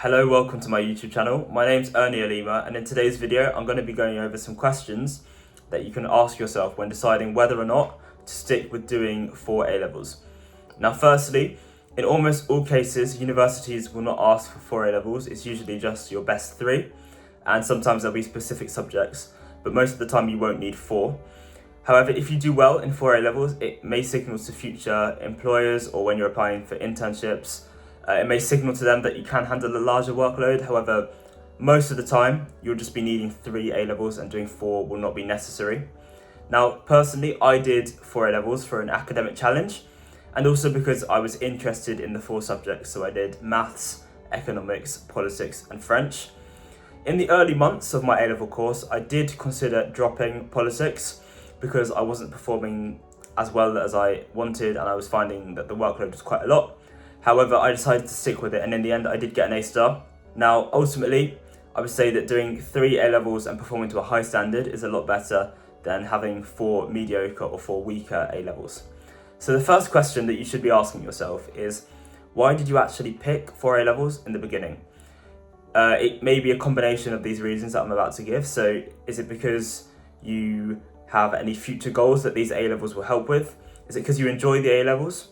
Hello, welcome to my YouTube channel. My name's Ernie Alima, and in today's video I'm going to be going over some questions that you can ask yourself when deciding whether or not to stick with doing 4 A-levels. Now firstly, in almost all cases universities will not ask for 4 A-levels. It's usually just your best 3, and sometimes there'll be specific subjects, but most of the time you won't need 4. However, if you do well in 4 A-levels, it may signal to future employers, or when you're applying for internships, it may signal to them that you can handle a larger workload. However, most of the time, you'll just be needing 3 A-levels and doing 4 will not be necessary. Now, personally, I did 4 A-levels for an academic challenge, and also because I was interested in the 4 subjects. So I did maths, economics, politics, and French. In the early months of my A-level course, I did consider dropping politics because I wasn't performing as well as I wanted, and I was finding that the workload was quite a lot. However, I decided to stick with it, and in the end I did get an A-star. Now, ultimately, I would say that doing 3 A-levels and performing to a high standard is a lot better than having 4 mediocre or 4 weaker A-levels. So the first question that you should be asking yourself is, why did you actually pick 4 A-levels in the beginning? It may be a combination of these reasons that I'm about to give. So is it because you have any future goals that these A-levels will help with? Is it because you enjoy the A-levels?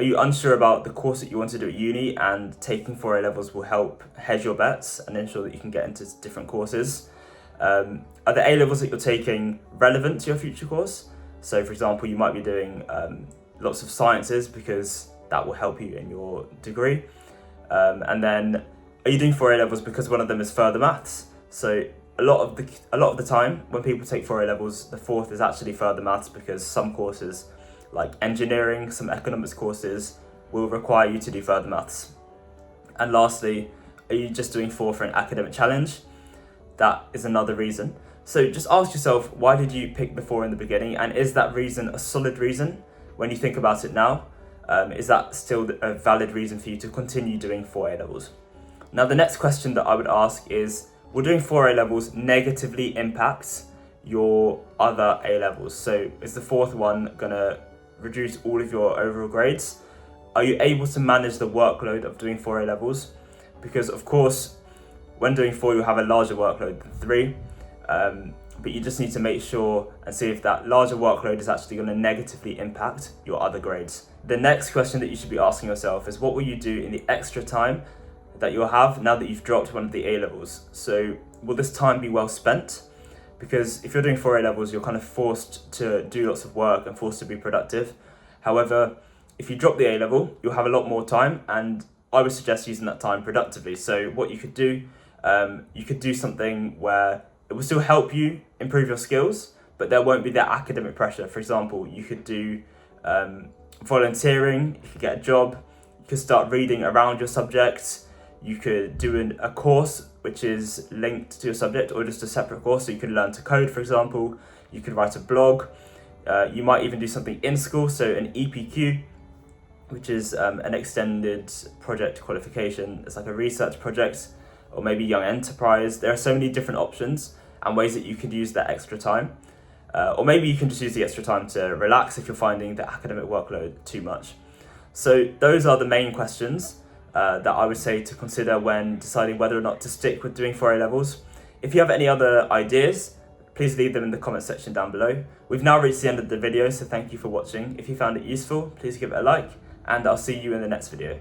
Are you unsure about the course that you want to do at uni, and taking 4 A-levels will help hedge your bets and ensure that you can get into different courses? Are the A-levels that you're taking relevant to your future course? So for example, you might be doing lots of sciences because that will help you in your degree. And then, are you doing 4 A-levels because one of them is further maths? So a lot of the time when people take 4 A-levels, the 4th is actually further maths, because some courses like engineering, some economics courses will require you to do further maths. And lastly, are you just doing 4 for an academic challenge? That is another reason. So just ask yourself, why did you pick the 4 in the beginning, and is that reason a solid reason when you think about it now? Is that still a valid reason for you to continue doing 4 A-levels? Now the next question that I would ask is, will doing 4 A-levels negatively impact your other A-levels? So is the 4th one gonna reduce all of your overall grades? Are you able to manage the workload of doing 4 A-levels? Because of course, when doing 4, you'll have a larger workload than 3, but you just need to make sure and see if that larger workload is actually going to negatively impact your other grades. The next question that you should be asking yourself is, what will you do in the extra time that you'll have now that you've dropped one of the A-levels? So will this time be well spent? Because if you're doing 4 A-levels, you're kind of forced to do lots of work and forced to be productive. However, if you drop the A-level, you'll have a lot more time, and I would suggest using that time productively. So what you could do something where it will still help you improve your skills, but there won't be that academic pressure. For example, you could do volunteering, you could get a job, you could start reading around your subject, you could do a course which is linked to your subject, or just a separate course. So you could learn to code, for example, you could write a blog, you might even do something in school, so an EPQ, which is an extended project qualification. It's like a research project, or maybe young enterprise. There are so many different options and ways that you could use that extra time. Or maybe you can just use the extra time to relax if you're finding the academic workload too much. So those are the main questions that I would say to consider when deciding whether or not to stick with doing 4 A-levels. If you have any other ideas, please leave them in the comment section down below. We've now reached the end of the video, so thank you for watching. If you found it useful, please give it a like, and I'll see you in the next video.